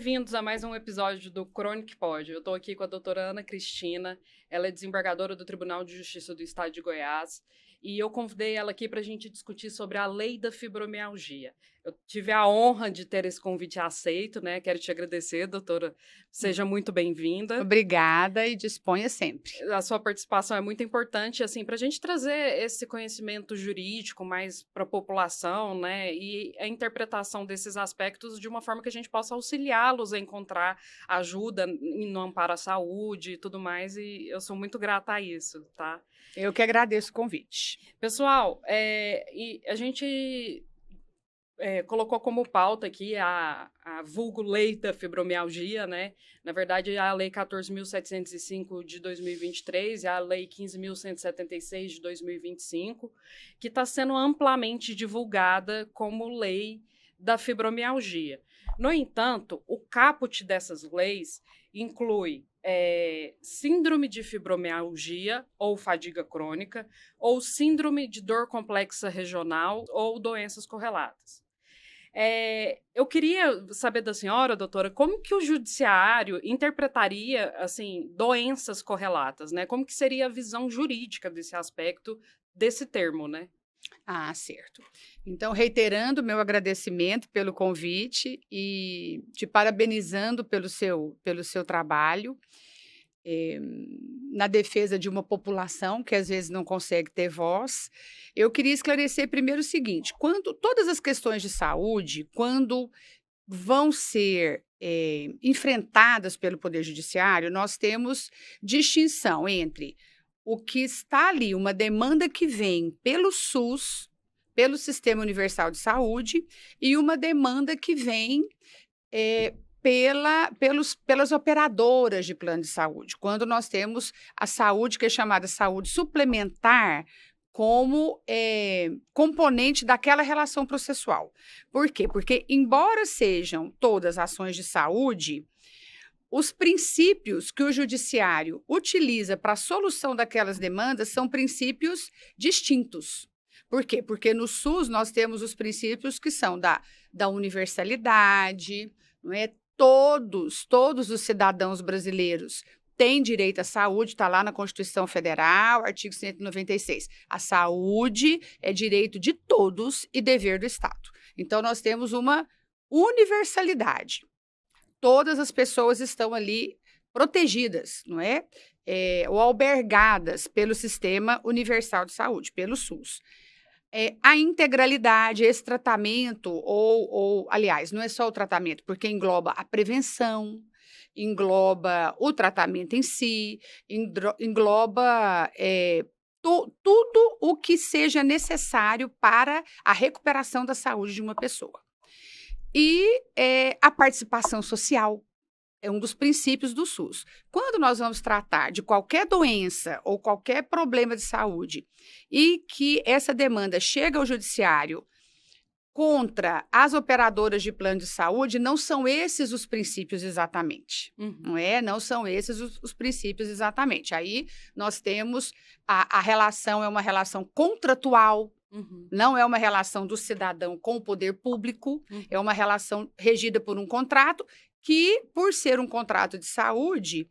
bem-vindos a mais um episódio do Crônica Pode. Eu estou aqui com a doutora Ana Cristina, ela é desembargadora do Tribunal de Justiça do Estado de Goiás, e eu convidei ela aqui para a gente discutir sobre a lei da fibromialgia. Eu tive a honra de ter esse convite aceito, né? Quero te agradecer, doutora. Seja muito bem-vinda. Obrigada e disponha sempre. A sua participação é muito importante, assim, para a gente trazer esse conhecimento jurídico mais para a população, né? E a interpretação desses aspectos de uma forma que a gente possa auxiliá-los a encontrar ajuda no amparo à saúde e tudo mais. E eu sou muito grata a isso, tá? Eu que agradeço o convite. Pessoal, e a gente colocou como pauta aqui a vulgo lei da fibromialgia, né? Na verdade, a lei 14.705 de 2023 e a lei 15.176 de 2025, que está sendo amplamente divulgada como lei da fibromialgia. No entanto, o caput dessas leis inclui síndrome de fibromialgia ou fadiga crônica, ou síndrome de dor complexa regional ou doenças correlatas. Eu queria saber da senhora, doutora, como que o judiciário interpretaria, assim, doenças correlatas, né? Como que seria a visão jurídica desse aspecto, desse termo, né? Ah, certo. Então, reiterando meu agradecimento pelo convite e te parabenizando pelo seu trabalho na defesa de uma população que às vezes não consegue ter voz. Eu queria esclarecer primeiro o seguinte: quando todas as questões de saúde, quando vão ser enfrentadas pelo Poder Judiciário, nós temos distinção entre o que está ali, uma demanda que vem pelo SUS, pelo Sistema Universal de Saúde, e uma demanda que vem pelas operadoras de plano de saúde, quando nós temos a saúde, que é chamada saúde suplementar, como componente daquela relação processual. Por quê? Porque, embora sejam todas ações de saúde, os princípios que o judiciário utiliza para a solução daquelas demandas são princípios distintos. Por quê? Porque no SUS nós temos os princípios que são da universalidade, não é? Todos os cidadãos brasileiros têm direito à saúde, está lá na Constituição Federal, artigo 196. A saúde é direito de todos e dever do Estado. Então, nós temos uma universalidade. Todas as pessoas estão ali protegidas, não é? Ou albergadas pelo Sistema Universal de Saúde, pelo SUS. A integralidade, esse tratamento, aliás, não é só o tratamento, porque engloba a prevenção, engloba o tratamento em si, engloba tudo o que seja necessário para a recuperação da saúde de uma pessoa. E a participação social é um dos princípios do SUS. Quando nós vamos tratar de qualquer doença ou qualquer problema de saúde e que essa demanda chega ao judiciário contra as operadoras de plano de saúde, não são esses os princípios exatamente, não é? Não são esses os princípios exatamente. Aí nós temos a relação, é uma relação contratual, não é uma relação do cidadão com o poder público, é uma relação regida por um contrato que, por ser um contrato de saúde,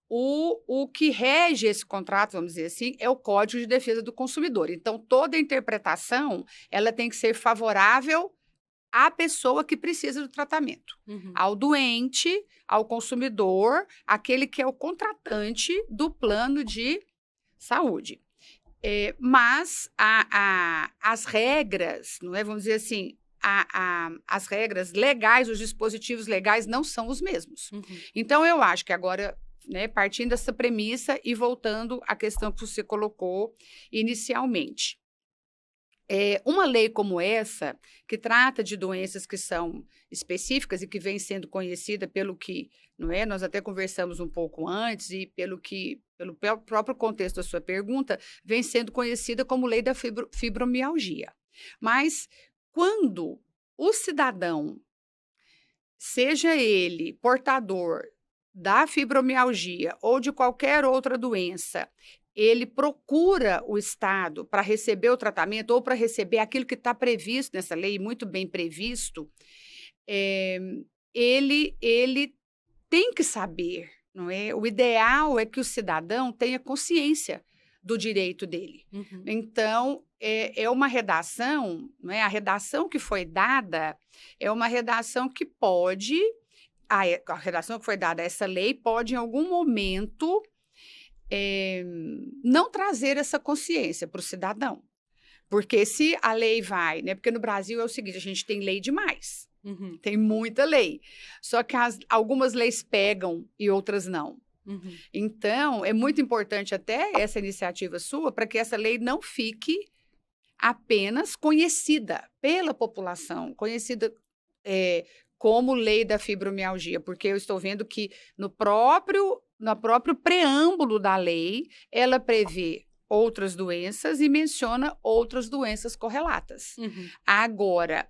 o que rege esse contrato, vamos dizer assim, é o Código de Defesa do Consumidor. Então, toda interpretação, ela tem que ser favorável à pessoa que precisa do tratamento, ao doente, ao consumidor, aquele que é o contratante do plano de saúde. Mas as regras, não é? Vamos dizer assim, as regras legais, os dispositivos legais não são os mesmos. Então, eu acho que agora, né, partindo dessa premissa e voltando à questão que você colocou inicialmente, uma lei como essa, que trata de doenças que são específicas e que vem sendo conhecida pelo que, não é? Nós até conversamos um pouco antes e pelo próprio contexto da sua pergunta, vem sendo conhecida como lei da fibromialgia. Mas quando o cidadão, seja ele portador da fibromialgia ou de qualquer outra doença, ele procura o Estado para receber o tratamento ou para receber aquilo que está previsto nessa lei, muito bem previsto, ele tem que saber, não é? O ideal é que o cidadão tenha consciência do direito dele. Uhum. Então, é uma redação, não é? A redação que foi dada é uma redação que pode, a redação que foi dada a essa lei pode, em algum momento, não trazer essa consciência para o cidadão. Porque se a lei vai, né? Porque no Brasil é o seguinte, a gente tem lei demais. Uhum. Tem muita lei. Só que algumas leis pegam e outras não. Uhum. Então, é muito importante até essa iniciativa sua para que essa lei não fique apenas conhecida pela população, conhecida como lei da fibromialgia, porque eu estou vendo que no próprio preâmbulo da lei, ela prevê outras doenças e menciona outras doenças correlatas. Uhum. Agora,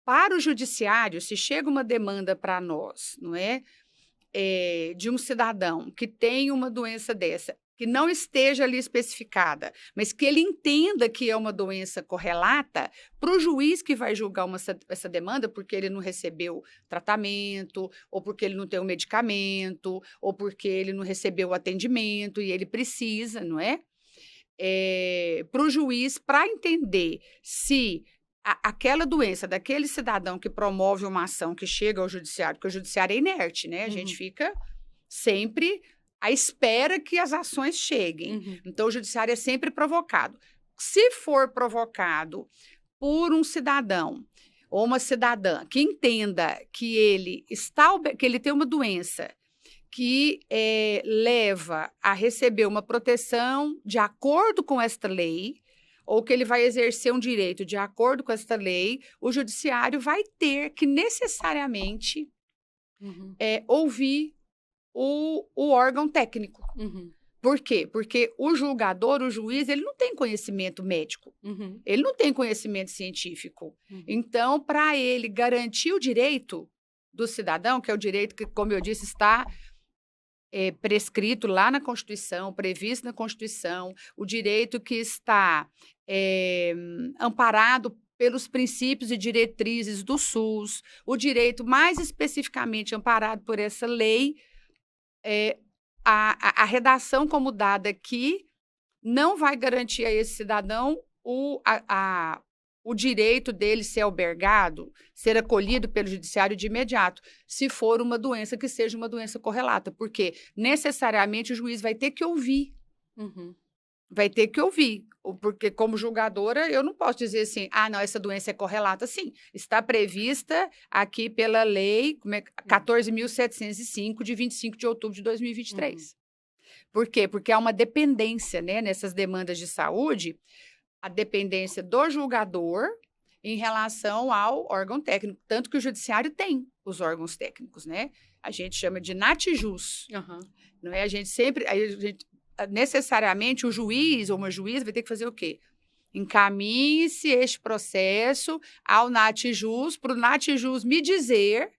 para o judiciário, se chega uma demanda para nós, não é? De um cidadão que tem uma doença dessa, que não esteja ali especificada, mas que ele entenda que é uma doença correlata, para o juiz que vai julgar essa demanda, porque ele não recebeu tratamento, ou porque ele não tem o medicamento, ou porque ele não recebeu o atendimento e ele precisa, não é? Para o juiz, para entender se aquela doença daquele cidadão que promove uma ação que chega ao judiciário, porque o judiciário é inerte, né? A gente fica sempre à espera que as ações cheguem. Uhum. Então, o judiciário é sempre provocado. Se for provocado por um cidadão ou uma cidadã que entenda que ele tem uma doença que leva a receber uma proteção de acordo com esta lei, ou que ele vai exercer um direito de acordo com esta lei, o judiciário vai ter que necessariamente ouvir o órgão técnico. Uhum. Por quê? Porque o julgador, o juiz, ele não tem conhecimento médico, ele não tem conhecimento científico. Então, para ele garantir o direito do cidadão, que é o direito que, como eu disse, está prescrito lá na Constituição, previsto na Constituição, o direito que está amparado pelos princípios e diretrizes do SUS, o direito mais especificamente amparado por essa lei, a redação como dada aqui não vai garantir a esse cidadão o direito dele ser albergado, ser acolhido pelo judiciário de imediato, se for uma doença que seja uma doença correlata, porque necessariamente o juiz vai ter que ouvir. Vai ter que ouvir, porque como julgadora eu não posso dizer assim, não, essa doença é correlata. Sim, está prevista aqui pela lei 14.705, de 25 de outubro de 2023. Por quê? Porque há uma dependência, né, nessas demandas de saúde, a dependência do julgador em relação ao órgão técnico, tanto que o judiciário tem os órgãos técnicos, né? A gente chama de NATJUS, não é? Necessariamente o juiz ou uma juíza vai ter que fazer o quê? Encaminhe-se este processo ao NATJUS, para o NATJUS me dizer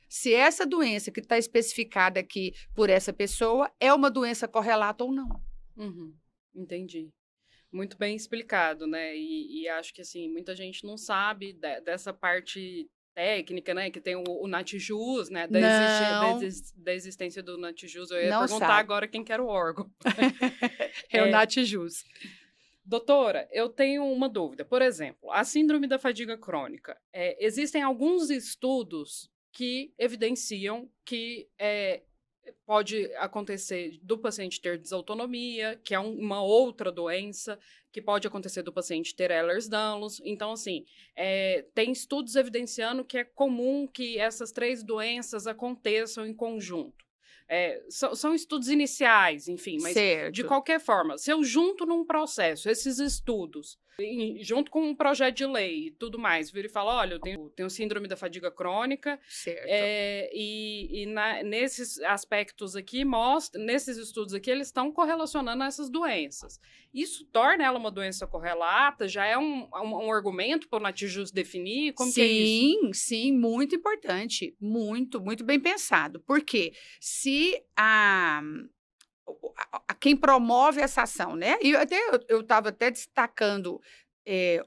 se essa doença que está especificada aqui por essa pessoa é uma doença correlata ou não. Entendi. Muito bem explicado, né? E acho que, assim, muita gente não sabe dessa parte técnica, né? Que tem o NATJUS, né? Da existência do NATJUS. Eu ia perguntar agora quem que era o órgão. É o NATJUS. Doutora, eu tenho uma dúvida. Por exemplo, a síndrome da fadiga crônica. Existem alguns estudos que evidenciam que pode acontecer do paciente ter desautonomia, que é uma outra doença, que pode acontecer do paciente ter Ehlers-Danlos. Então, assim, tem estudos evidenciando que é comum que essas 3 doenças aconteçam em conjunto. São estudos iniciais, enfim, mas de qualquer forma, se eu junto num processo esses estudos, junto com um projeto de lei e tudo mais, vira e fala, olha, eu tenho síndrome da fadiga crônica, nesses aspectos aqui, nesses estudos aqui, eles estão correlacionando essas doenças. Isso torna ela uma doença correlata? Já é um argumento para o NATJUS definir? Como que é isso? Sim, muito importante, muito, muito bem pensado. Porque se quem promove essa ação, né? E eu estava até destacando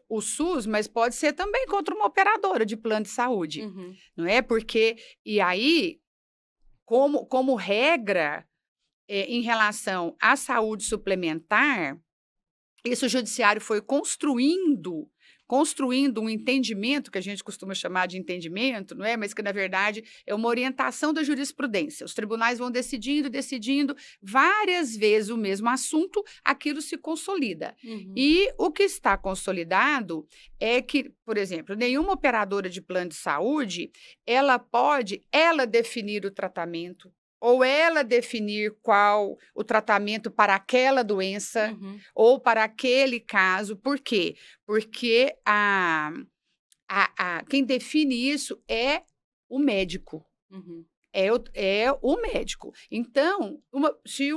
o SUS, mas pode ser também contra uma operadora de plano de saúde, Uhum. não é? Porque, e aí, como regra, em relação à saúde suplementar, isso o judiciário foi construindo um entendimento, que a gente costuma chamar de entendimento, não é? Mas que, na verdade, é uma orientação da jurisprudência. Os tribunais vão decidindo, várias vezes o mesmo assunto, aquilo se consolida. Uhum. E o que está consolidado é que, por exemplo, nenhuma operadora de plano de saúde, ela pode, ela definir o tratamento, ou ela definir qual o tratamento para aquela doença, Uhum. ou para aquele caso. Por quê? Porque quem define isso é o médico. Uhum. É o médico. Então, se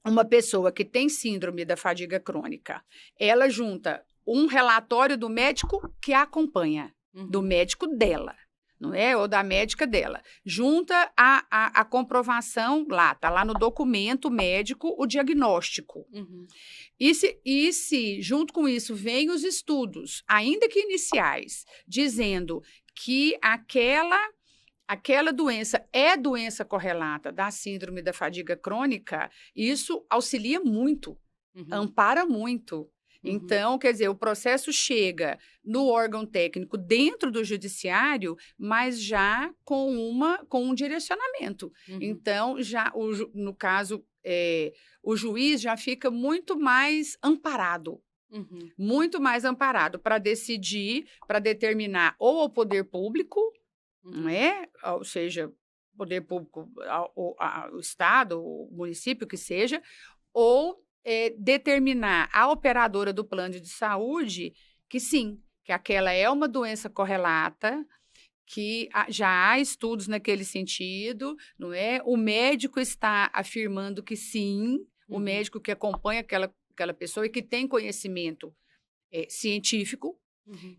uma pessoa que tem síndrome da fadiga crônica, ela junta um relatório do médico que a acompanha, do Uhum. médico dela, não é? Ou da médica dela. Junta a comprovação lá, está lá no documento médico, o diagnóstico. Uhum. E se, junto com isso, vem os estudos, ainda que iniciais, dizendo que aquela doença é doença correlata da síndrome da fadiga crônica, isso auxilia muito, Uhum. ampara muito. Então, quer dizer, o processo chega no órgão técnico dentro do judiciário, mas já com um direcionamento. Uhum. Então, no caso, o juiz já fica muito mais amparado. Uhum. Muito mais amparado para decidir, para determinar ou ao poder público, não Uhum. é? Ou seja, poder público, o Estado, o município, que seja, ou determinar a operadora do plano de saúde que sim, que aquela é uma doença correlata, que já há estudos naquele sentido, não é? O médico está afirmando que sim, o Uhum. médico que acompanha aquela pessoa e que tem conhecimento científico. Uhum.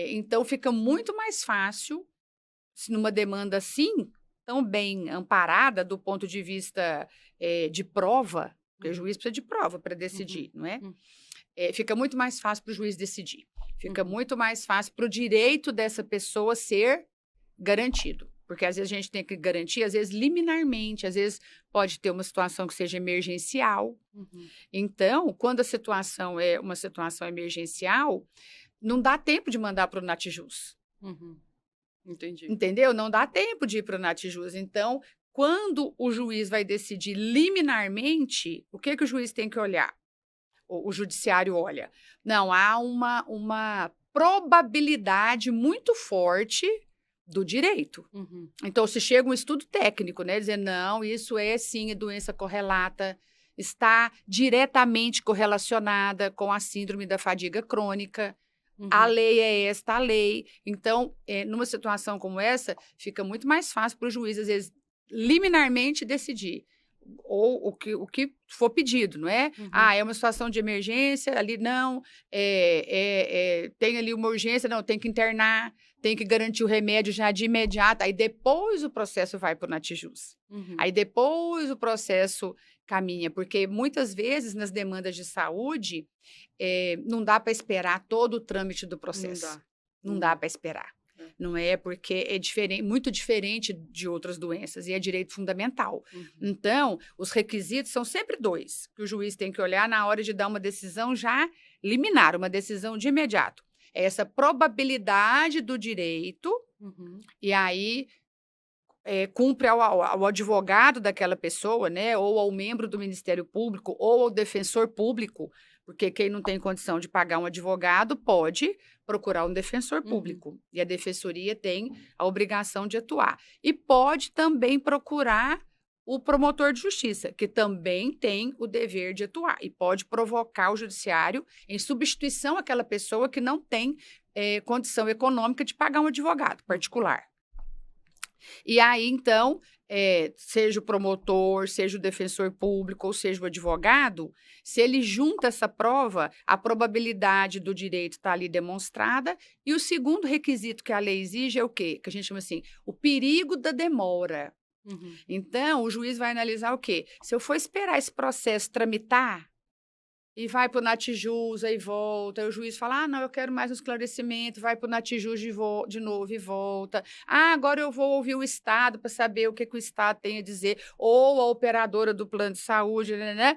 Então, fica muito mais fácil, se numa demanda assim, tão bem amparada do ponto de vista de prova, porque o juiz precisa de prova para decidir, não é? Uhum. Fica muito mais fácil para o juiz decidir. Fica Uhum. muito mais fácil para o direito dessa pessoa ser garantido. Porque às vezes a gente tem que garantir, às vezes liminarmente, às vezes pode ter uma situação que seja emergencial. Uhum. Então, quando a situação é uma situação emergencial, não dá tempo de mandar para o Natijus. Uhum. Entendi. Entendeu? Não dá tempo de ir para o Natijus. Então, quando o juiz vai decidir liminarmente, o que o juiz tem que olhar? O judiciário olha. Não, há uma probabilidade muito forte do direito. Uhum. Então, se chega um estudo técnico, né, dizendo, não, isso é sim doença correlata, está diretamente correlacionada com a síndrome da fadiga crônica, a Uhum. lei é esta, a lei. Então, numa situação como essa, fica muito mais fácil para o juiz, às vezes, liminarmente decidir, ou o que for pedido, não é? Uhum. É uma situação de emergência, ali não, tem ali uma urgência, não, tem que internar, tem que garantir o remédio já de imediato, aí depois o processo vai para o Natijus. Uhum. Aí depois o processo caminha, porque muitas vezes nas demandas de saúde, não dá para esperar todo o trâmite do processo. Não dá para esperar. Não é? Porque é diferente, muito diferente de outras doenças e é direito fundamental. Uhum. Então, os requisitos são sempre dois, que o juiz tem que olhar na hora de dar uma decisão já liminar, uma decisão de imediato. É essa probabilidade do direito, Uhum. e aí cumpre ao advogado daquela pessoa, né, ou ao membro do Ministério Público, ou ao defensor público, porque quem não tem condição de pagar um advogado pode procurar um defensor público, e a defensoria tem a obrigação de atuar. E pode também procurar o promotor de justiça, que também tem o dever de atuar, e pode provocar o judiciário em substituição àquela pessoa que não tem condição econômica de pagar um advogado particular. E aí, então, seja o promotor, seja o defensor público, ou seja o advogado, se ele junta essa prova, a probabilidade do direito está ali demonstrada, e o segundo requisito que a lei exige é o quê? Que a gente chama assim, o perigo da demora. Uhum. Então, o juiz vai analisar o quê? Se eu for esperar esse processo tramitar, e vai para o Natijus, aí volta, aí o juiz fala, não, eu quero mais um esclarecimento, vai para o Natijus de novo e volta. Agora eu vou ouvir o Estado para saber o que o Estado tem a dizer, ou a operadora do plano de saúde, né?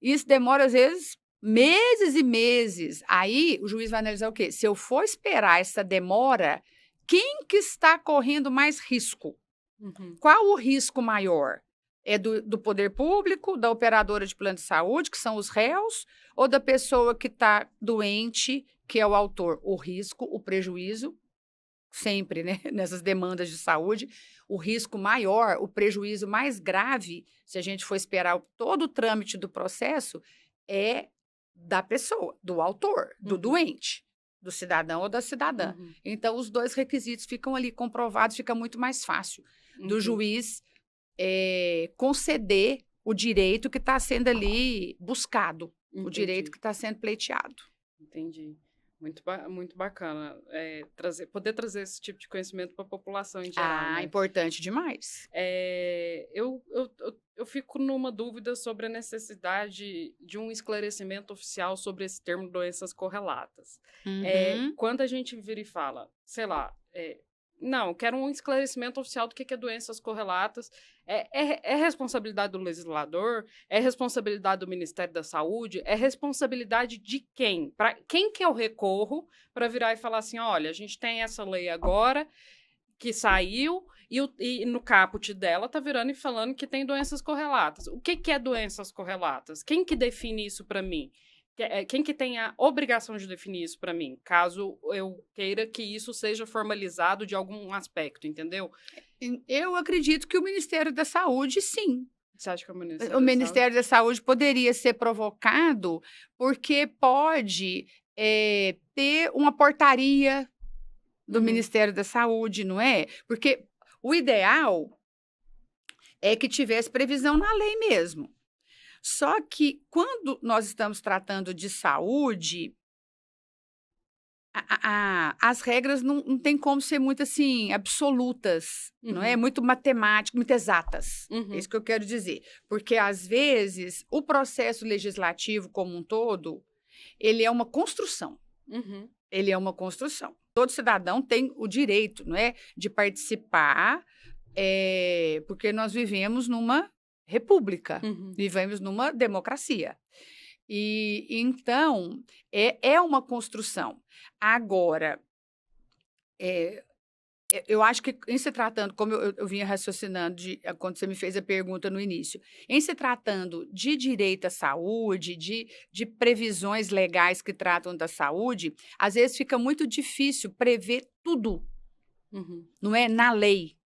Isso demora, às vezes, meses e meses. Aí o juiz vai analisar o quê? Se eu for esperar essa demora, quem que está correndo mais risco? Qual o risco maior? É do poder público, da operadora de plano de saúde, que são os réus, ou da pessoa que está doente, que é o autor? O risco, o prejuízo, sempre, né? Nessas demandas de saúde, o risco maior, o prejuízo mais grave, se a gente for esperar todo o trâmite do processo, é da pessoa, do autor, do doente, do cidadão ou da cidadã. Então, os dois requisitos ficam ali comprovados, fica muito mais fácil do juiz conceder o direito que está sendo ali buscado, o direito que está sendo pleiteado. Entendi. Muito bacana poder trazer esse tipo de conhecimento para a população em geral. Né? Importante demais. Eu fico numa dúvida sobre a necessidade de um esclarecimento oficial sobre esse termo doenças correlatas. Quando a gente vira e fala, sei lá, não, quero um esclarecimento oficial do que é doenças correlatas. É responsabilidade do legislador? É responsabilidade do Ministério da Saúde? É responsabilidade de quem? Para quem que eu recorro para virar e falar assim, olha, a gente tem essa lei agora que saiu e no caput dela tá virando e falando que tem doenças correlatas. O que é doenças correlatas? Quem que define isso para mim? Quem que tem a obrigação de definir isso para mim, caso eu queira que isso seja formalizado de algum aspecto, entendeu? Eu acredito que o Ministério da Saúde, sim. Você acha que é o Ministério da Saúde poderia ser provocado porque pode ter uma portaria do Ministério da Saúde, não é? Porque o ideal é que tivesse previsão na lei mesmo. Só que, quando nós estamos tratando de saúde, as regras não têm como ser muito, assim, absolutas, não é? Muito matemáticas, muito exatas. É isso que eu quero dizer. Porque, às vezes, o processo legislativo como um todo, ele é uma construção. Ele é uma construção. Todo cidadão tem o direito, não é? De participar, porque nós vivemos numa república, vivemos numa democracia. E então, é uma construção. Agora, eu acho que, em se tratando, como eu vinha raciocinando quando você me fez a pergunta no início, em se tratando de direito à saúde, de previsões legais que tratam da saúde, às vezes fica muito difícil prever tudo, não é? Na lei.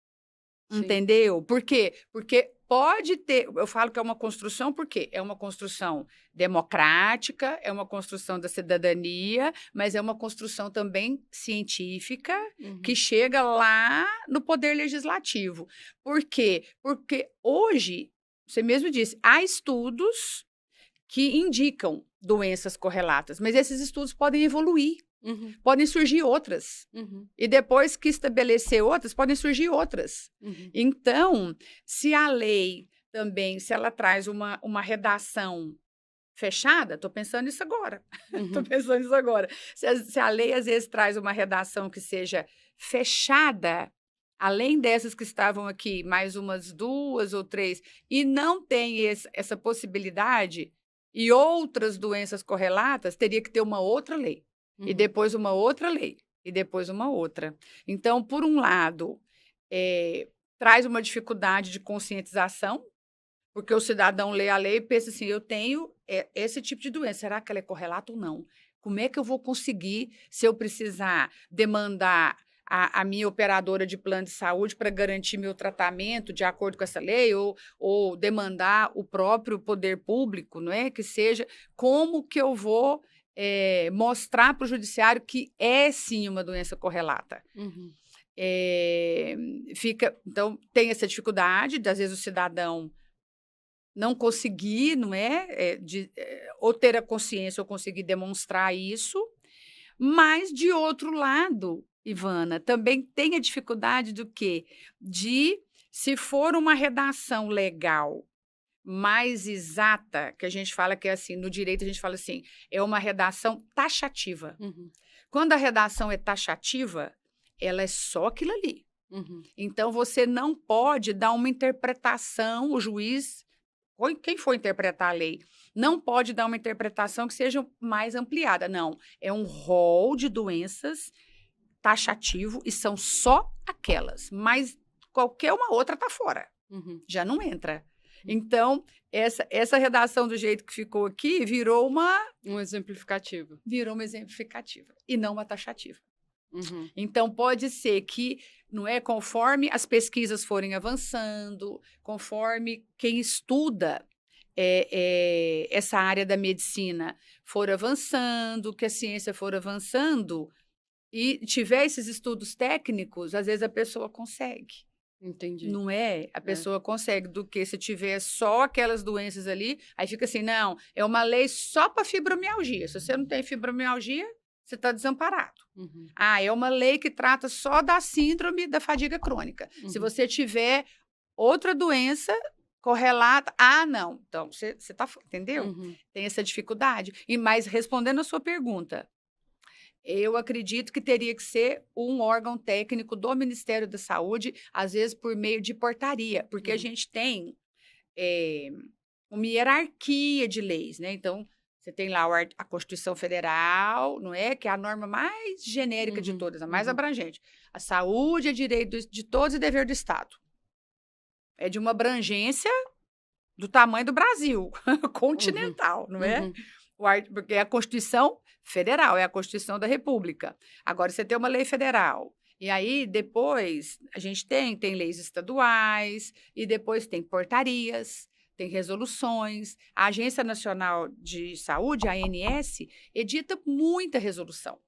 Sim. Entendeu? Por quê? Porque pode ter, eu falo que é uma construção porque é uma construção democrática, é uma construção da cidadania, mas é uma construção também científica que chega lá no poder legislativo. Por quê? Porque hoje, você mesmo disse, há estudos que indicam doenças correlatas, mas esses estudos podem evoluir. Podem surgir outras. E depois que estabelecer outras, podem surgir outras. Então, se a lei também, se ela traz uma redação fechada, estou pensando nisso agora. Estou pensando nisso agora. Se a lei, às vezes, traz uma redação que seja fechada, além dessas que estavam aqui, mais umas 2 ou 3, e não tem essa possibilidade, e outras doenças correlatas, teria que ter uma outra lei. E depois uma outra lei, e depois uma outra. Então, por um lado, traz uma dificuldade de conscientização, porque o cidadão lê a lei e pensa assim, eu tenho esse tipo de doença, será que ela é correlata ou não? Como é que eu vou conseguir, se eu precisar demandar a minha operadora de plano de saúde para garantir meu tratamento de acordo com essa lei, ou demandar o próprio poder público, não é? Que seja, como que eu vou mostrar para o judiciário que é sim uma doença correlata. Então, tem essa dificuldade, às vezes o cidadão não conseguir, não é? Ou ter a consciência ou conseguir demonstrar isso, mas, de outro lado, Ivana, também tem a dificuldade do quê? Se for uma redação legal, mais exata, que a gente fala que é assim, no direito a gente fala assim, é uma redação taxativa. Uhum. Quando a redação é taxativa, ela é só aquilo ali. Uhum. Então, você não pode dar uma interpretação, o juiz, ou quem for interpretar a lei, não pode dar uma interpretação que seja mais ampliada. Não, é um rol de doenças taxativo e são só aquelas, mas qualquer uma outra está fora, Uhum. já não entra. Então, essa redação do jeito que ficou aqui virou uma exemplificativa. E não uma taxativa. Uhum. Então, pode ser que, não é, conforme as pesquisas forem avançando, conforme quem estuda essa área da medicina for avançando, que a ciência for avançando, e tiver esses estudos técnicos, às vezes a pessoa consegue. Entendi. Não é? A pessoa consegue, do que se tiver só aquelas doenças ali, aí fica assim, não, é uma lei só para fibromialgia. Se você não tem fibromialgia, você está desamparado. Uhum. Ah, é uma lei que trata só da síndrome da fadiga crônica. Uhum. Se você tiver outra doença correlata, não. Então, você está, entendeu? Uhum. Tem essa dificuldade. Mas respondendo a sua pergunta, eu acredito que teria que ser um órgão técnico do Ministério da Saúde, às vezes por meio de portaria, porque a gente tem uma hierarquia de leis, né? Então, você tem lá a Constituição Federal, não é? Que é a norma mais genérica de todas, a mais abrangente. A saúde é direito de todos e dever do Estado. É de uma abrangência do tamanho do Brasil, continental, não é? Porque é a Constituição Federal, é a Constituição da República. Agora, você tem uma lei federal. E aí, depois, a gente tem leis estaduais, e depois tem portarias, tem resoluções. A Agência Nacional de Saúde, a ANS, edita muita resolução.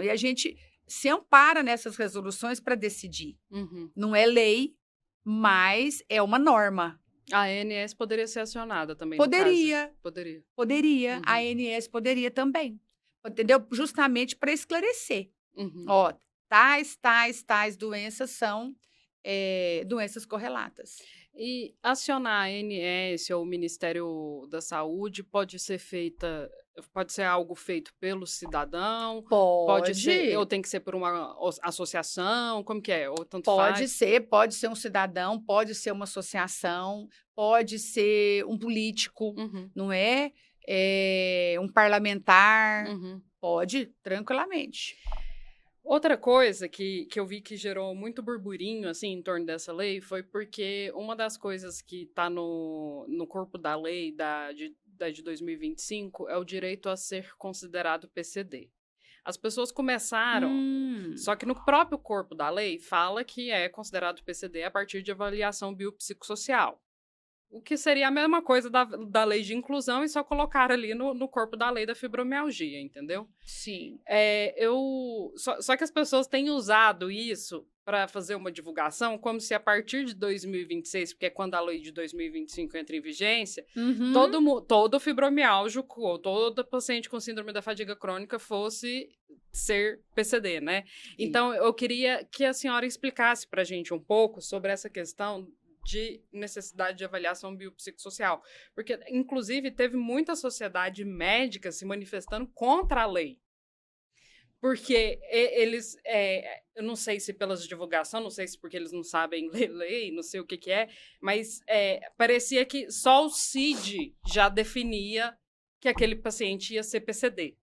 E a gente se ampara nessas resoluções para decidir. Não é lei, mas é uma norma. A ANS poderia ser acionada também, Poderia. No caso. Poderia. A ANS poderia também. Entendeu? Justamente para esclarecer. Ó, tais doenças são doenças correlatas. E acionar a ANS ou o Ministério da Saúde pode ser algo feito pelo cidadão? Pode ser, ou tem que ser por uma associação? Como que é? Ou tanto faz? Pode ser um cidadão, pode ser uma associação, pode ser um político, não é? Um parlamentar, pode, tranquilamente. Outra coisa que eu vi que gerou muito burburinho, assim, em torno dessa lei, foi porque uma das coisas que está no corpo da lei de 2025 é o direito a ser considerado PCD. As pessoas começaram, só que no próprio corpo da lei fala que é considerado PCD a partir de avaliação biopsicossocial. O que seria a mesma coisa da lei de inclusão e só colocar ali no corpo da lei da fibromialgia, entendeu? Sim. Só que as pessoas têm usado isso para fazer uma divulgação como se a partir de 2026, porque é quando a lei de 2025 entra em vigência, todo fibromiálgico ou todo paciente com síndrome da fadiga crônica fosse ser PCD, né? Sim. Então, eu queria que a senhora explicasse para a gente um pouco sobre essa questão de necessidade de avaliação biopsicossocial. Porque, inclusive, teve muita sociedade médica se manifestando contra a lei. Porque eles, eu não sei se pelas divulgação, não sei se porque eles não sabem ler lei, não sei o que é, mas parecia que só o CID já definia que aquele paciente ia ser PCD.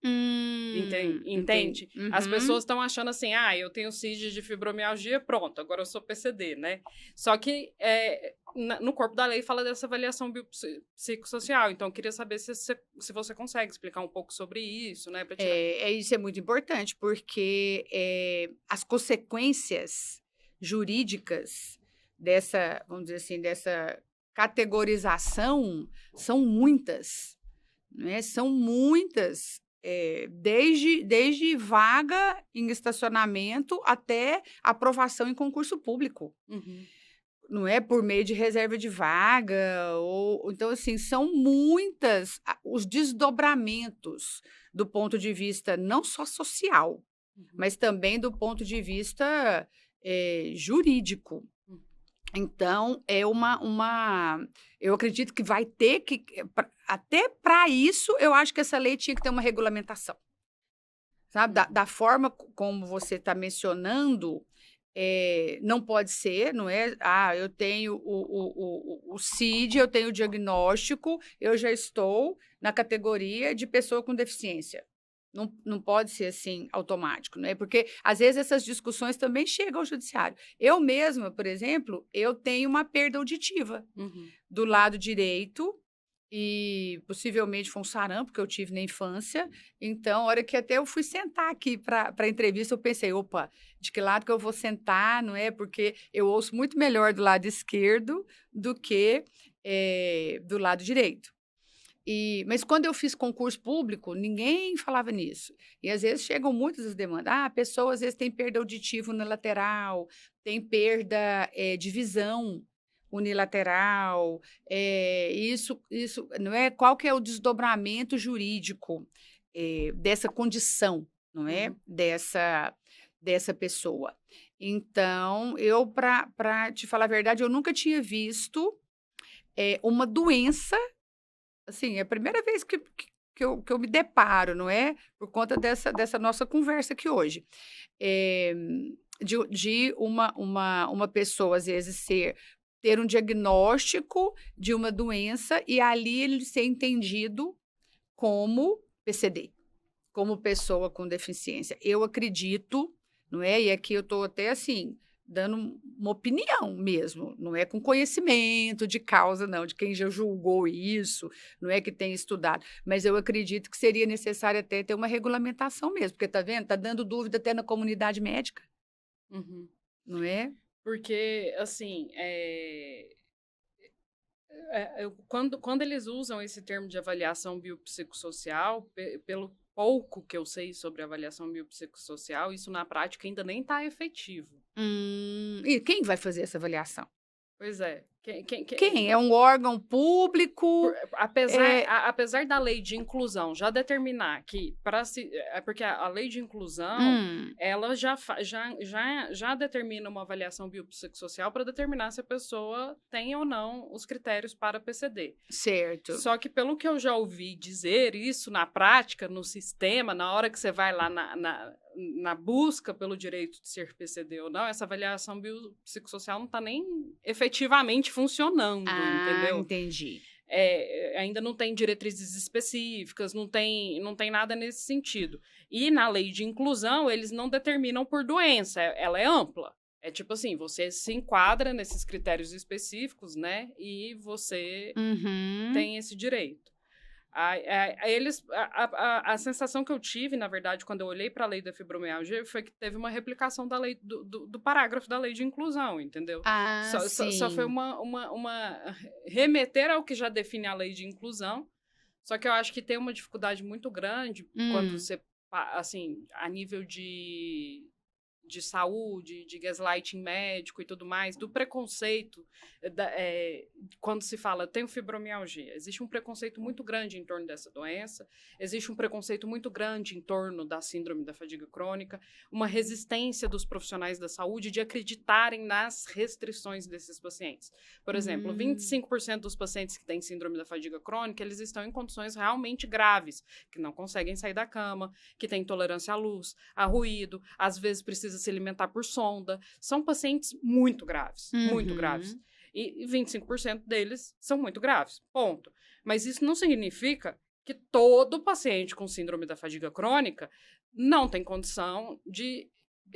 Entende? As pessoas estão achando assim, eu tenho CID de fibromialgia, pronto, agora eu sou PCD, né? Só que no corpo da lei fala dessa avaliação biopsicossocial, então eu queria saber se você consegue explicar um pouco sobre isso, né? Isso é muito importante, porque as consequências jurídicas dessa, vamos dizer assim, dessa categorização são muitas. Né? São muitas, desde vaga em estacionamento até aprovação em concurso público. Não é por meio de reserva de vaga. Então, assim, são muitas os desdobramentos do ponto de vista não só social, mas também do ponto de vista jurídico. Então, eu acredito que vai ter que, até para isso, eu acho que essa lei tinha que ter uma regulamentação, sabe? Da forma como você está mencionando, não pode ser, não é? Ah, eu tenho o CID, eu tenho o diagnóstico, eu já estou na categoria de pessoa com deficiência. Não pode ser assim automático, não é? Porque, às vezes, essas discussões também chegam ao judiciário. Eu mesma, por exemplo, eu tenho uma perda auditiva Uhum. do lado direito e possivelmente foi um sarampo que eu tive na infância. Então, a hora que até eu fui sentar aqui para a entrevista, eu pensei, opa, de que lado que eu vou sentar, não é? Porque eu ouço muito melhor do lado esquerdo do que do lado direito. Mas quando eu fiz concurso público, ninguém falava nisso. E às vezes chegam muitas as demandas. Ah, a pessoa às vezes tem perda auditiva unilateral, tem perda de visão unilateral. Isso não é? Qual que é o desdobramento jurídico dessa condição, não é? Uhum. Dessa pessoa. Então, para te falar a verdade, eu nunca tinha visto uma doença. Assim, é a primeira vez que eu me deparo, não é? Por conta dessa nossa conversa aqui hoje. Eh, de uma pessoa, às vezes, ter um diagnóstico de uma doença e ali ele ser entendido como PCD, como pessoa com deficiência. Eu acredito, não é? E aqui eu estou até assim, dando uma opinião mesmo, não é com conhecimento de causa, não, de quem já julgou isso, não é que tem estudado, mas eu acredito que seria necessário até ter uma regulamentação mesmo, porque tá vendo? Tá dando dúvida até na comunidade médica, Uhum. não é? Porque, assim, quando eles usam esse termo de avaliação biopsicossocial, pelo pouco que eu sei sobre avaliação biopsicossocial, isso na prática ainda nem está efetivo. E quem vai fazer essa avaliação? Pois é. Quem? É um órgão público? Apesar da lei de inclusão já determinar que porque a lei de inclusão ela já determina uma avaliação biopsicossocial para determinar se a pessoa tem ou não os critérios para PCD. Certo. Só que pelo que eu já ouvi dizer, isso na prática, no sistema, na hora que você vai lá na busca pelo direito de ser PCD ou não, essa avaliação biopsicossocial não está nem efetivamente funcionando, entendeu? Entendi. Ainda não tem diretrizes específicas, não tem nada nesse sentido. E na lei de inclusão, eles não determinam por doença, ela é ampla. É tipo assim, você se enquadra nesses critérios específicos, né? E você tem esse direito. A sensação que eu tive, na verdade, quando eu olhei para a lei da fibromialgia, foi que teve uma replicação da lei do parágrafo da lei de inclusão, entendeu? Só foi uma remeter ao que já define a lei de inclusão. Só que eu acho que tem uma dificuldade muito grande quando você, assim, a nível de saúde, de gaslighting médico e tudo mais, do preconceito, quando se fala, tenho fibromialgia, existe um preconceito muito grande em torno dessa doença, existe um preconceito muito grande em torno da síndrome da fadiga crônica, uma resistência dos profissionais da saúde de acreditarem nas restrições desses pacientes. Por exemplo, 25% dos pacientes que têm síndrome da fadiga crônica, eles estão em condições realmente graves, que não conseguem sair da cama, que têm intolerância à luz, a ruído, às vezes precisa se alimentar por sonda. São pacientes muito graves, muito graves. E 25% deles são muito graves, ponto. Mas isso não significa que todo paciente com síndrome da fadiga crônica não tem condição de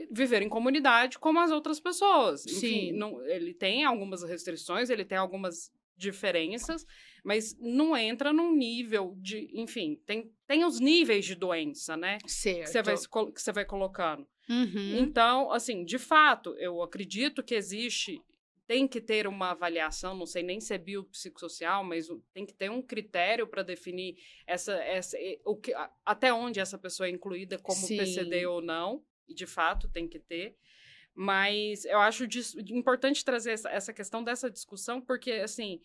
viver em comunidade como as outras pessoas. Enfim, ele tem algumas restrições, ele tem algumas diferenças, mas não entra num nível de... Enfim, tem os níveis de doença, né? Certo. Que você vai colocando. Então, assim, de fato, eu acredito que tem que ter uma avaliação, não sei nem se é biopsicossocial, mas tem que ter um critério para definir até onde essa pessoa é incluída como PCD ou não, e de fato tem que ter. Mas eu acho importante trazer essa questão dessa discussão, porque, assim,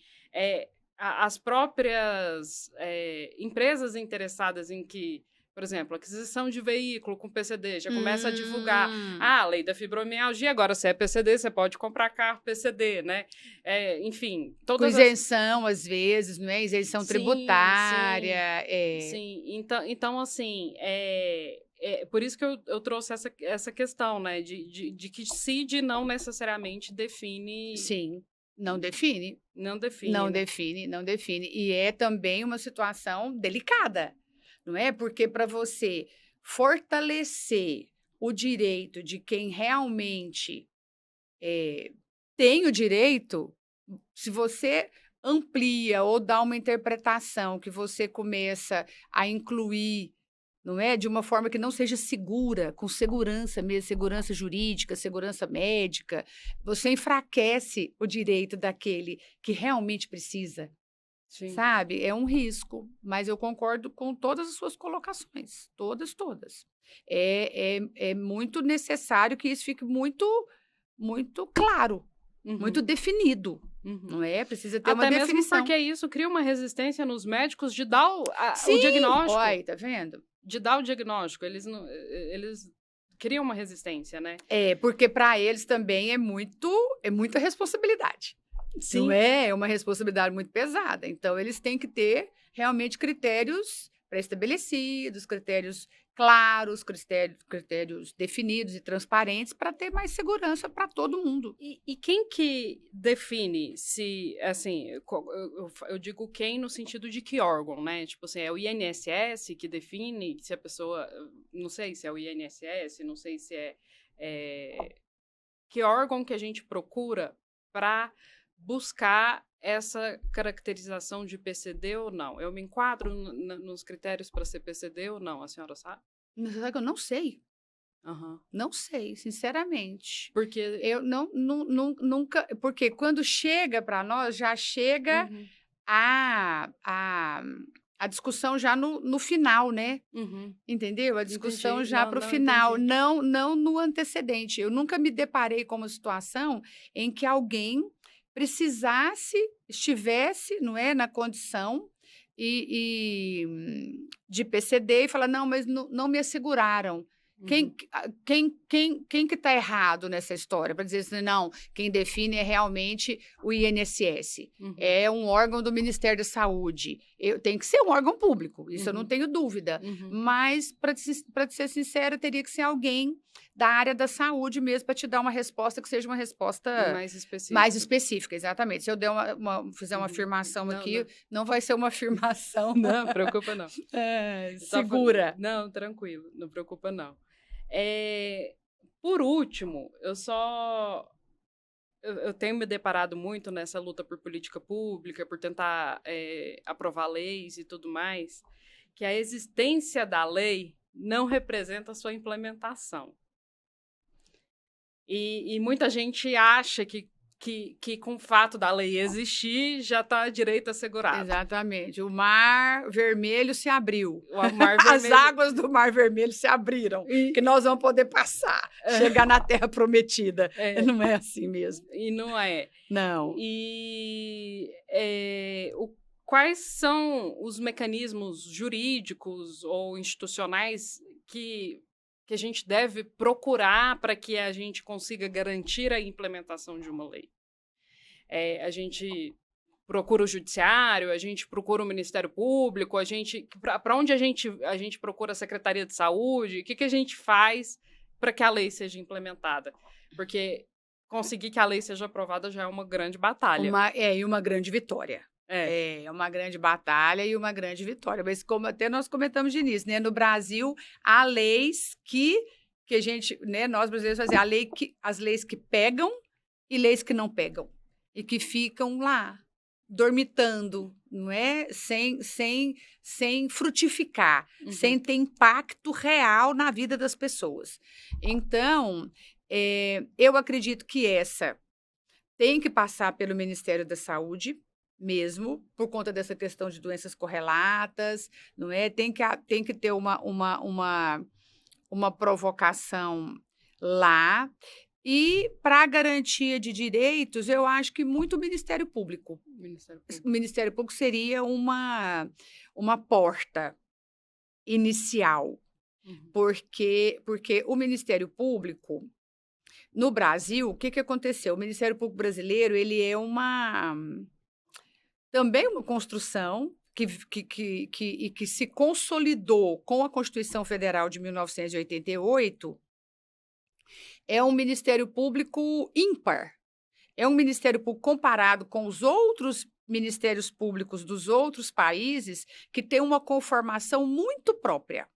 as próprias empresas interessadas em que Por exemplo, aquisição de veículo com PCD, já começa a divulgar. Hum. A lei da fibromialgia, agora se é PCD, você pode comprar carro PCD, né? Enfim, Com todas isenção, às vezes, não é? Isenção Sim, tributária. sim. Então assim, por isso que eu trouxe essa questão, né? De que CID não necessariamente define. Sim, não define. Não define, Não né? define, não define. E é também uma situação delicada, não é? Porque para você fortalecer o direito de quem realmente tem o direito, se você amplia ou dá uma interpretação que você começa a incluir, não é? De uma forma que não seja segura, com segurança mesmo, segurança jurídica, segurança médica, você enfraquece o direito daquele que realmente precisa, Sim. sabe? É um risco, mas eu concordo com todas as suas colocações, todas, todas. É muito necessário que isso fique muito, muito claro, muito definido, não é? Precisa ter uma Até mesmo definição. porque isso cria uma resistência nos médicos de dar o Sim, diagnóstico. olha, tá vendo? De dar o diagnóstico. Eles criam uma resistência, né? Porque para eles também é muita responsabilidade. Sim. Não é? É uma responsabilidade muito pesada. Então, eles têm que ter realmente critérios pré-estabelecidos, critérios claros, critérios definidos e transparentes para ter mais segurança para todo mundo. E quem que define se, assim, eu digo quem no sentido de que órgão, né? Tipo assim, é o INSS que define se a pessoa, não sei se é o INSS, não sei se que órgão que a gente procura para buscar essa caracterização de PCD ou não? Eu me enquadro nos critérios para ser PCD ou não? A senhora sabe? Mas sabe que eu não sei. Uhum. Não sei, sinceramente. Porque eu nunca. Porque quando chega para nós, já chega a discussão já no final, né? Entendeu? A discussão Entendi. já para o final, não no antecedente. Eu nunca me deparei com uma situação em que alguém estivesse, não é, na condição de PCD e falar, não, mas não me asseguraram. Quem que está errado nessa história? Para dizer assim, não, quem define é realmente o INSS. É um órgão do Ministério da Saúde. Tem que ser um órgão público, isso eu não tenho dúvida. Mas, para ser sincera, teria que ser alguém da área da saúde mesmo para te dar uma resposta que seja uma resposta mais específica, exatamente. Se eu fizer uma afirmação aqui, não vai ser uma afirmação. Não, preocupa não. Segura. Não, tranquilo, não preocupa não. Por último, eu tenho me deparado muito nessa luta por política pública, por tentar aprovar leis e tudo mais, que a existência da lei não representa a sua implementação. E muita gente acha que com o fato da lei existir, já está direito assegurado. Exatamente. O Mar Vermelho se abriu. As águas do Mar Vermelho se abriram, que nós vamos poder passar, chegar na Terra Prometida. Não é assim mesmo. E não é. Não. E quais são os mecanismos jurídicos ou institucionais que a gente deve procurar para que a gente consiga garantir a implementação de uma lei? A gente procura o judiciário, a gente procura o Ministério Público, para onde a gente procura a Secretaria de Saúde? O que a gente faz para que a lei seja implementada? Porque conseguir que a lei seja aprovada já é uma grande batalha. E uma grande vitória. É uma grande batalha e uma grande vitória. Mas como até nós comentamos de início, né? No Brasil, há leis que a gente, né? Nós brasileiros fazemos as leis que pegam e leis que não pegam. E que ficam lá, dormitando, não é? Sem frutificar, sem ter impacto real na vida das pessoas. Então, eu acredito que essa tem que passar pelo Ministério da Saúde, mesmo, por conta dessa questão de doenças correlatas, não é? Tem que ter uma provocação lá. E, para a garantia de direitos, eu acho que muito o Ministério Público. O Ministério Público seria uma porta inicial, porque o Ministério Público, no Brasil, o que aconteceu? O Ministério Público brasileiro, ele é também uma construção que se consolidou com a Constituição Federal de 1988, é um Ministério Público ímpar. É um Ministério Público comparado com os outros ministérios públicos dos outros países que tem uma conformação muito própria.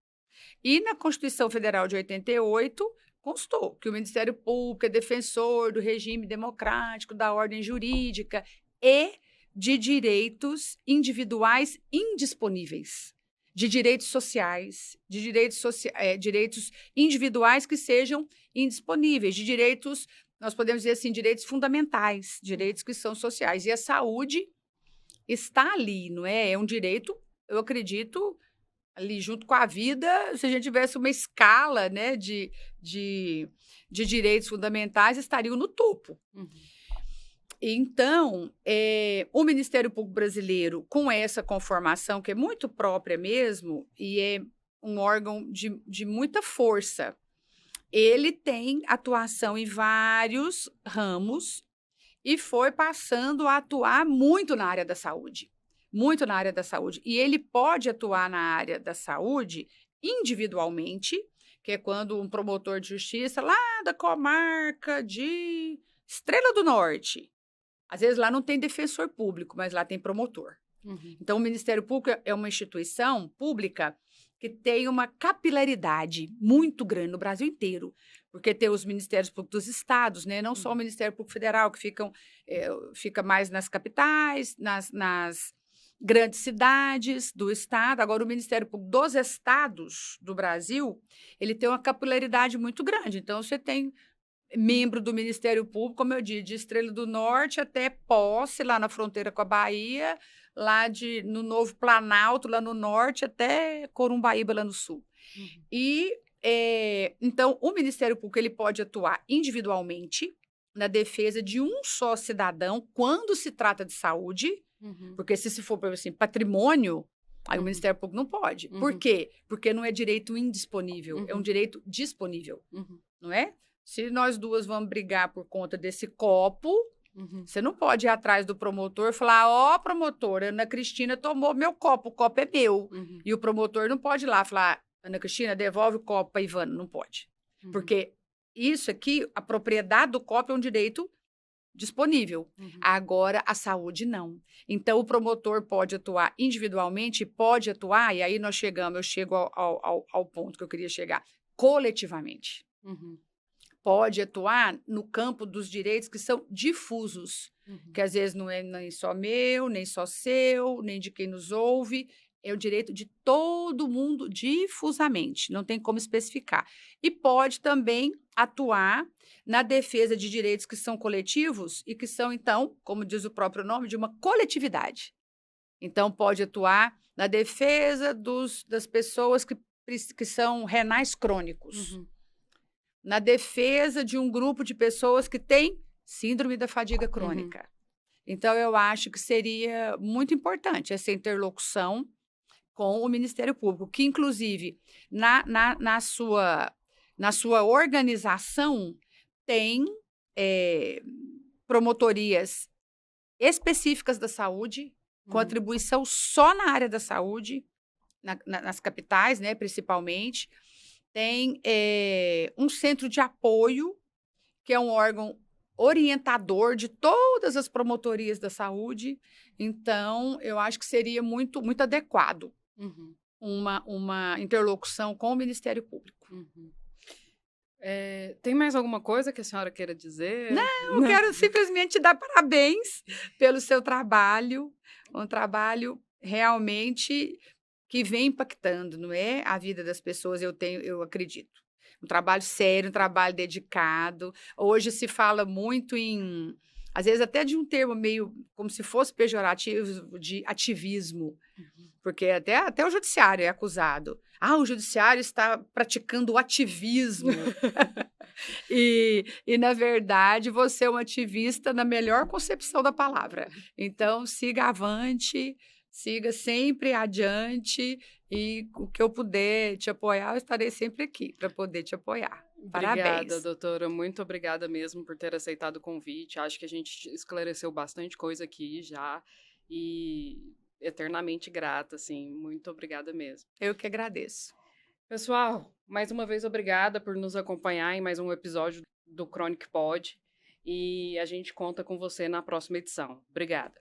E na Constituição Federal de 88, constou que o Ministério Público é defensor do regime democrático, da ordem jurídica e de direitos individuais indisponíveis, de direitos sociais, de direitos individuais que sejam indisponíveis, de direitos, nós podemos dizer assim, direitos fundamentais, direitos que são sociais. E a saúde está ali, não é? É um direito, eu acredito, ali junto com a vida, se a gente tivesse uma escala, né, de direitos fundamentais, estariam no topo. Então, o Ministério Público Brasileiro, com essa conformação, que é muito própria mesmo, e é um órgão de muita força, ele tem atuação em vários ramos e foi passando a atuar muito na área da saúde. Muito na área da saúde. E ele pode atuar na área da saúde individualmente, que é quando um promotor de justiça lá da comarca de Estrela do Norte, às vezes lá não tem defensor público, mas lá tem promotor. Então, o Ministério Público é uma instituição pública que tem uma capilaridade muito grande no Brasil inteiro, porque tem os Ministérios Públicos dos estados, né? Não só o Ministério Público Federal, que fica mais nas capitais, nas grandes cidades do estado. Agora, o Ministério Público dos estados do Brasil, ele tem uma capilaridade muito grande. Então, você tem membro do Ministério Público, como eu disse, de Estrela do Norte até Posse, lá na fronteira com a Bahia, lá no Novo Planalto, lá no norte, até Corumbaíba, lá no sul. E, então, o Ministério Público ele pode atuar individualmente na defesa de um só cidadão quando se trata de saúde, porque se for, assim, patrimônio, aí o Ministério Público não pode. Por quê? Porque não é direito indisponível, é um direito disponível, não é? Se nós duas vamos brigar por conta desse copo, você não pode ir atrás do promotor e falar, ó, promotor, Ana Cristina tomou meu copo, o copo é meu. E o promotor não pode ir lá falar, Ana Cristina, devolve o copo para Ivana. Não pode. Porque isso aqui, a propriedade do copo é um direito disponível. Agora, a saúde não. Então, o promotor pode atuar individualmente, pode atuar, e aí eu chego ao ponto que eu queria chegar, coletivamente. Pode atuar no campo dos direitos que são difusos, que às vezes não é nem só meu, nem só seu, nem de quem nos ouve, é o direito de todo mundo difusamente, não tem como especificar. E pode também atuar na defesa de direitos que são coletivos e que são, então, como diz o próprio nome, de uma coletividade. Então, pode atuar na defesa das pessoas que são renais crônicos, na defesa de um grupo de pessoas que têm síndrome da fadiga crônica. Então, eu acho que seria muito importante essa interlocução com o Ministério Público, que, inclusive, na sua organização, tem promotorias específicas da saúde, com atribuição só na área da saúde, nas capitais, né, principalmente. Tem um centro de apoio, que é um órgão orientador de todas as promotorias da saúde. Então, eu acho que seria muito, muito adequado uma interlocução com o Ministério Público. Tem mais alguma coisa que a senhora queira dizer? Não, eu quero simplesmente dar parabéns pelo seu trabalho, um trabalho realmente que vem impactando, não é? A vida das pessoas, eu acredito. Um trabalho sério, um trabalho dedicado. Hoje se fala muito às vezes até de um termo meio como se fosse pejorativo, de ativismo, porque até o judiciário é acusado. O judiciário está praticando o ativismo. E, na verdade, você é um ativista na melhor concepção da palavra. Então, siga avante, siga sempre adiante e o que eu puder te apoiar, eu estarei sempre aqui para poder te apoiar. Obrigada, Parabéns. doutora. Muito obrigada mesmo por ter aceitado o convite. Acho que a gente esclareceu bastante coisa aqui já e eternamente grata, assim. Muito obrigada mesmo. Eu que agradeço. Pessoal, mais uma vez obrigada por nos acompanhar em mais um episódio do Chronic Pod e a gente conta com você na próxima edição. Obrigada.